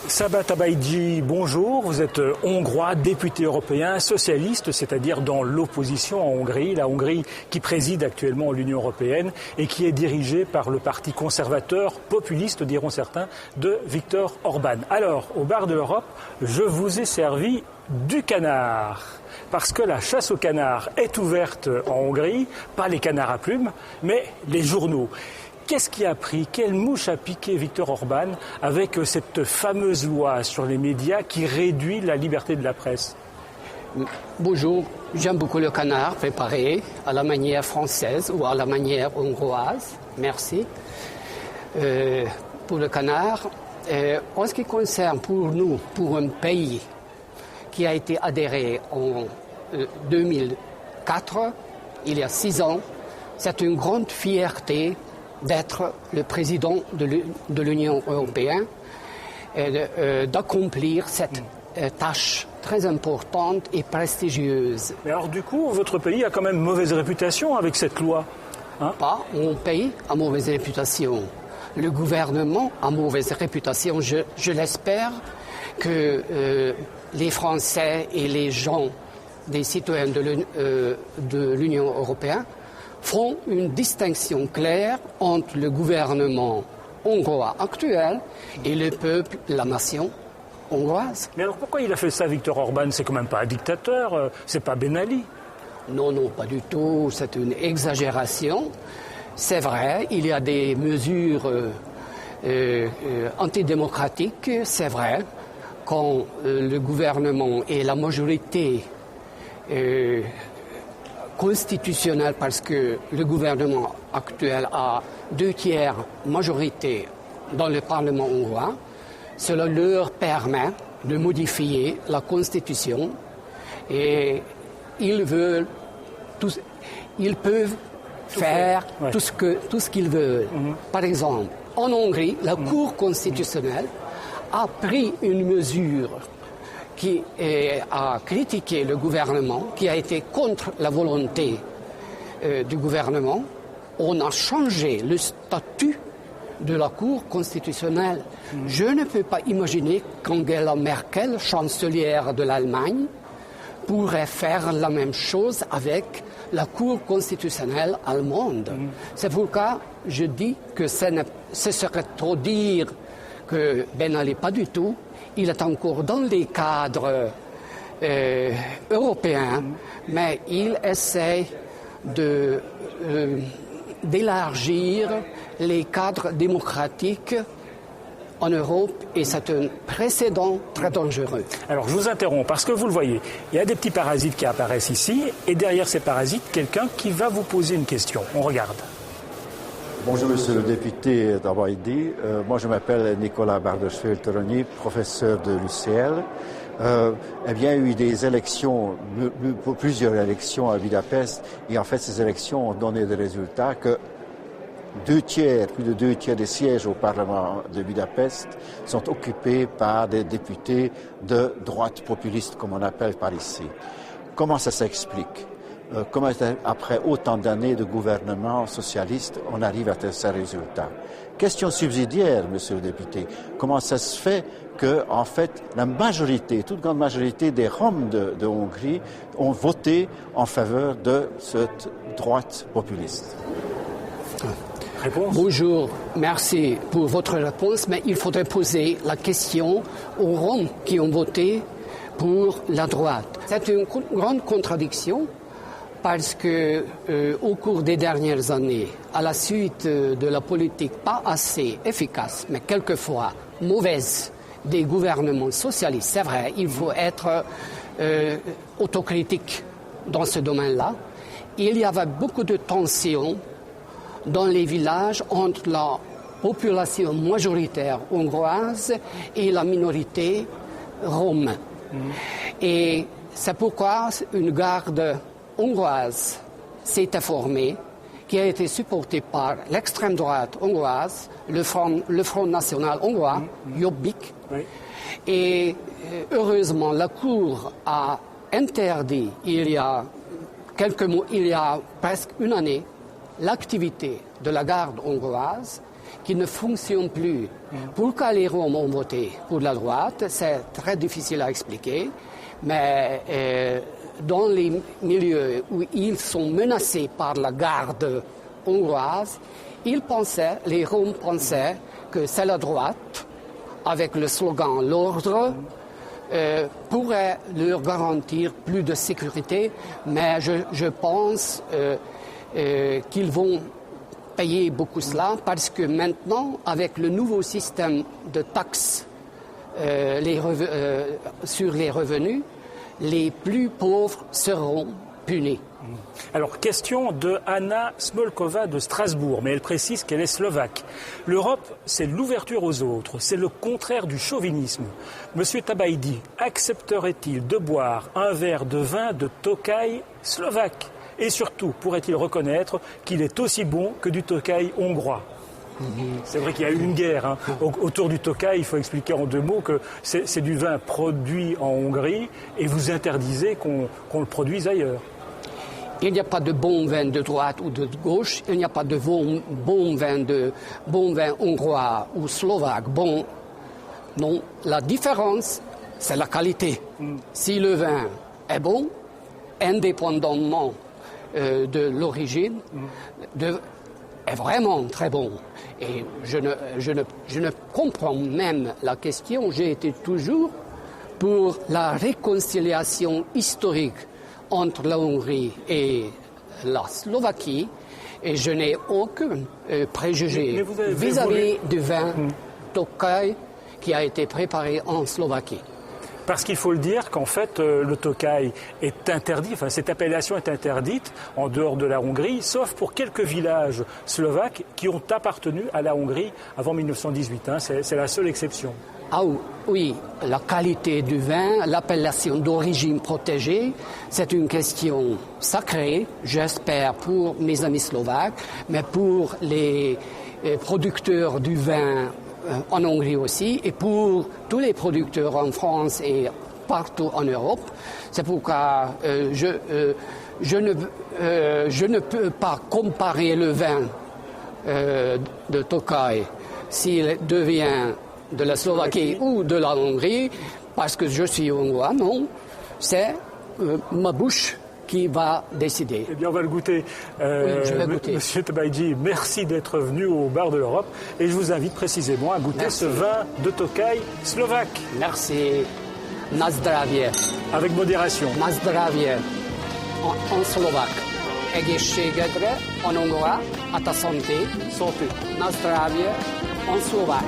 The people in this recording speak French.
Sabah Tabaidji, bonjour. Vous êtes hongrois, député européen, socialiste, c'est-à-dire dans l'opposition en Hongrie. La Hongrie qui préside actuellement l'Union européenne et qui est dirigée par le parti conservateur, populiste diront certains, de Viktor Orban. Alors, au bar de l'Europe, je vous ai servi du canard. Parce que la chasse aux canards est ouverte en Hongrie, pas les canards à plumes, mais les journaux. Qu'est-ce qui a pris, quelle mouche a piqué Viktor Orban avec cette fameuse loi sur les médias qui réduit la liberté de la presse? Bonjour, j'aime beaucoup le canard préparé à la manière française ou à la manière hongroise. Merci. Pour le canard, en ce qui concerne pour nous, pour un pays qui a été adhéré en 2004, il y a 6 ans, c'est une grande fierté d'être le président de l'Union européenne et d'accomplir cette tâche très importante et prestigieuse. Mais alors du coup, votre pays a quand même mauvaise réputation avec cette loi, hein? Pas mon pays a mauvaise réputation. Le gouvernement a mauvaise réputation. Je l'espère que les Français et les gens, des citoyens de l'Union européenne, font une distinction claire entre le gouvernement hongrois actuel et le peuple, la nation hongroise. Mais alors pourquoi il a fait ça, Viktor Orban? C'est quand même pas un dictateur, c'est pas Ben Ali. Non, pas du tout, c'est une exagération. C'est vrai, il y a des mesures antidémocratiques, c'est vrai, quand le gouvernement et la majorité constitutionnelle, parce que le gouvernement actuel a 2/3 majorité dans le Parlement hongrois, cela leur permet de modifier la Constitution et ils peuvent faire tout ce qu'ils veulent. Par exemple, en Hongrie, la Cour constitutionnelle a pris une mesure qui a critiqué le gouvernement, qui a été contre la volonté du gouvernement. On a changé le statut de la Cour constitutionnelle. Je ne peux pas imaginer qu'Angela Merkel, chancelière de l'Allemagne, pourrait faire la même chose avec la Cour constitutionnelle allemande. C'est pourquoi je dis que ce serait trop dire que Ben Ali, pas du tout. Il est encore dans les cadres européens, mais il essaie d'élargir les cadres démocratiques en Europe et c'est un précédent très dangereux. Alors je vous interromps parce que vous le voyez, il y a des petits parasites qui apparaissent ici et derrière ces parasites, quelqu'un qui va vous poser une question. On regarde. Bonjour Monsieur le député Tabaidji, moi je m'appelle Nicolas Bardesfeld-Toroni, professeur de l'UCL. Eh bien, il y a eu des élections, plusieurs élections à Budapest, et en fait ces élections ont donné des résultats que plus de 2/3 des sièges au Parlement de Budapest sont occupés par des députés de droite populiste, comme on appelle par ici. Comment ça s'explique? Comment, après autant d'années de gouvernement socialiste, on arrive à ces résultats? Question subsidiaire, monsieur le député. Comment ça se fait que, en fait, la majorité, toute grande majorité des Roms de Hongrie ont voté en faveur de cette droite populiste? Réponse? Bonjour, merci pour votre réponse, mais il faudrait poser la question aux Roms qui ont voté pour la droite. C'est une grande contradiction. Parce que au cours des dernières années, à la suite de la politique pas assez efficace, mais quelquefois mauvaise, des gouvernements socialistes, c'est vrai, il faut être autocritique dans ce domaine-là. Il y avait beaucoup de tensions dans les villages entre la population majoritaire hongroise et la minorité rome. Et c'est pourquoi une garde hongroise s'est formée, qui a été supportée par l'extrême droite hongroise, le Front national hongrois, Jobbik. Oui. Et heureusement, la Cour a interdit, il y a presque une année, l'activité de la garde hongroise qui ne fonctionne plus. Pourquoi les Roms ont voté pour la droite, c'est très difficile à expliquer, mais dans les milieux où ils sont menacés par la garde hongroise, les Roms pensaient que c'est la droite, avec le slogan « l'ordre », pourrait leur garantir plus de sécurité, mais je pense qu'ils vont payer beaucoup cela parce que maintenant, avec le nouveau système de taxes sur les revenus, les plus pauvres seront punis. Alors, question de Anna Smolkova de Strasbourg, mais elle précise qu'elle est slovaque. L'Europe, c'est l'ouverture aux autres, c'est le contraire du chauvinisme. Monsieur Tabajdi accepterait-il de boire un verre de vin de Tokaj slovaque? Et surtout, pourrait-il reconnaître qu'il est aussi bon que du Tokaj hongrois? C'est vrai qu'il y a eu une guerre autour du Tokaj. Il faut expliquer en 2 mots que c'est du vin produit en Hongrie et vous interdisez qu'on le produise ailleurs. Il n'y a pas de bon vin de droite ou de gauche, il n'y a pas de bon vin hongrois ou slovaque. Bon, non, la différence, c'est la qualité. Si le vin est bon, indépendamment de l'origine, est vraiment très bon. Et je ne comprends même la question. J'ai été toujours pour la réconciliation historique entre la Hongrie et la Slovaquie, et je n'ai aucun préjugé vis-à-vis du vin Tokaj qui a été préparé en Slovaquie. Parce qu'il faut le dire qu'en fait, le Tokaj est interdit, enfin cette appellation est interdite en dehors de la Hongrie, sauf pour quelques villages slovaques qui ont appartenu à la Hongrie avant 1918. C'est la seule exception. Ah oui, la qualité du vin, l'appellation d'origine protégée, c'est une question sacrée, j'espère, pour mes amis slovaques, mais pour les producteurs du vin en Hongrie aussi, et pour tous les producteurs en France et partout en Europe. C'est pourquoi je ne peux pas comparer le vin de Tokaj s'il devient de la Slovaquie ou de la Hongrie, parce que je suis hongrois, non. C'est ma bouche qui va décider. Eh bien, on va le goûter. Oui, je vais goûter. Monsieur Tabajdi, merci d'être venu au bar de l'Europe et je vous invite précisément à goûter ce vin de Tokaj slovaque. Merci. Na zdravie. Avec modération. Na zdravie. En slovaque. Egészségedre, en hongrois, à ta santé. Na zdravie, en slovaque.